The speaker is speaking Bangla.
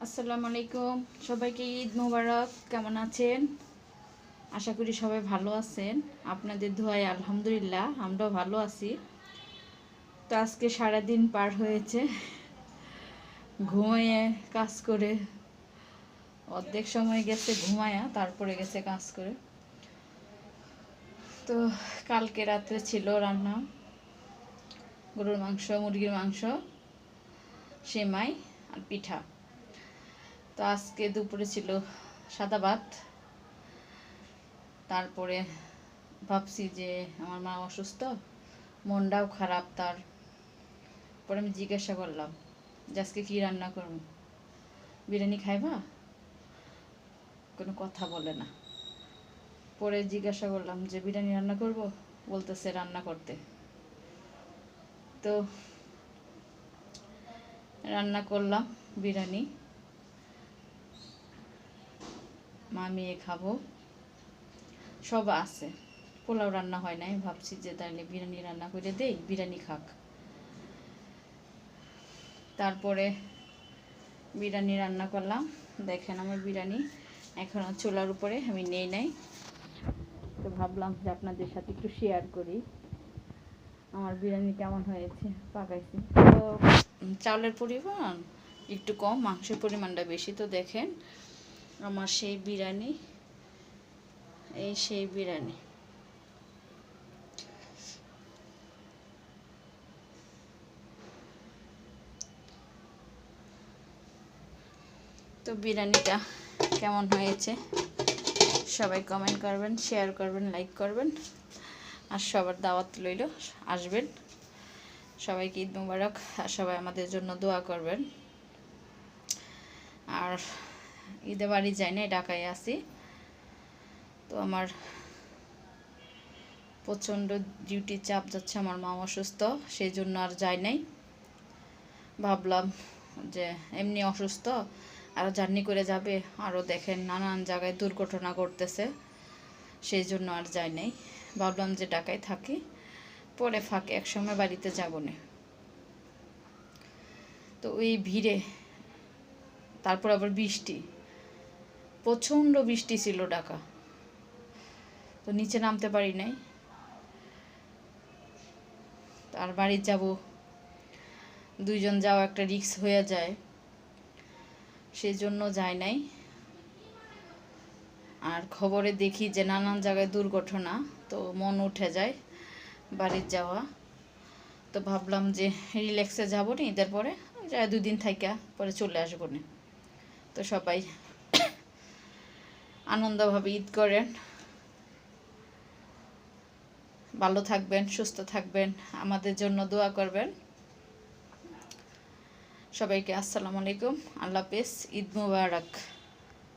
আসসালামু আলাইকুম, সবাইকে ঈদ মোবারক। কেমন আছেন? আশা করি সবাই ভালো আছেন। আপনাদের দোয়ায় আলহামদুলিল্লাহ আমরাও ভালো আছি। তো আজকে সারাদিন পার হয়েছে ঘুমিয়ে কাজ করে, অর্ধেক সময় গেছে ঘুমায়া, তারপরে গেছে কাজ করে। তো কালকে রাত্রে ছিল রান্না গরুর মাংস, মুরগির মাংস, সেমাই আর পিঠা। তো আজকে দুপুরে ছিল সাদা ভাত। তারপরে ভাবছি যে আমার মা অসুস্থ, মনটাও খারাপ তার। পরে আমি জিজ্ঞাসা করলাম যে আজকে কী রান্না করব, বিরিয়ানি খাইবা? কোনো কথা বলে না। পরে জিজ্ঞাসা করলাম যে বিরিয়ানি রান্না করব, বলতেছে রান্না করতে। তো রান্না করলাম বিরিয়ানি, মা মেয়ে খাবো, সব আছে। পোলাও রান্না হয় নাই, ভাবছি যে তাহলে বিরিয়ানি রান্না করে দেই, বিরিয়ানি খাক। তারপরে বিরিয়ানি রান্না করলাম। দেখেন আমার বিরিয়ানি এখনও চুলার উপরে আমি নেই নাই। তো ভাবলাম যে আপনাদের সাথে একটু শেয়ার করি আমার বিরিয়ানি কেমন হয়েছে। পাকাইছি তো চাউলের পরিমাণ একটু কম, মাংসের পরিমাণটা বেশি। তো দেখেন আমার সেই বিরিয়ানি, এই সেই বিরিয়ানি। তো বিরিয়ানিটা কেমন হয়েছে সবাই কমেন্ট করবেন, শেয়ার করবেন, লাইক করবেন। আর সবার দাওয়াত লইল, আসবেন। সবাইকে ঈদ মোবারক। আর সবাই আমাদের জন্য দোয়া করবেন। আর ঈদে বাড়ি যাই না, ঢাকায় আছি। তো আমার প্রচণ্ড ডিউটি চাপ যাচ্ছে, আমার মা অসুস্থ, সেই জন্য আর যাই নাই। ভাবলাম যে এমনি অসুস্থ, আরও জার্নি করে যাবে, আরও দেখেন নানান জায়গায় দুর্ঘটনা ঘটতেছে, সেই জন্য আর যাই নাই। ভাবলাম যে ঢাকায় থাকি, পরে ফাঁকে একসময় বাড়িতে যাব না। তো ওই ভিড়ে, তারপর আবার বৃষ্টি, প্রচণ্ড বৃষ্টি ছিল ঢাকা। তো নিচে নামতে পারি নাই। আর বাড়ি যাব, দুইজন যাওয়া একটা রিস্ক হয়ে যায়, সেই জন্য যাই নাই। আর খবরে দেখি যে নানান জায়গায় দুর্ঘটনা, তো মন উঠে যায় বাড়ির যাওয়া। তো ভাবলাম যে রিল্যাক্সে যাবো না, ঈদের পরে যা 2 দিন থাইকা পরে চলে আসবো না। তো সবাই আনন্দভাবে ঈদ করেন, ভালো থাকবেন, সুস্থ থাকবেন, আমাদের জন্য দোয়া করবেন। সবাইকে আসসালামু আলাইকুম, আল্লাহ হাফেজ, ঈদ মুবারক।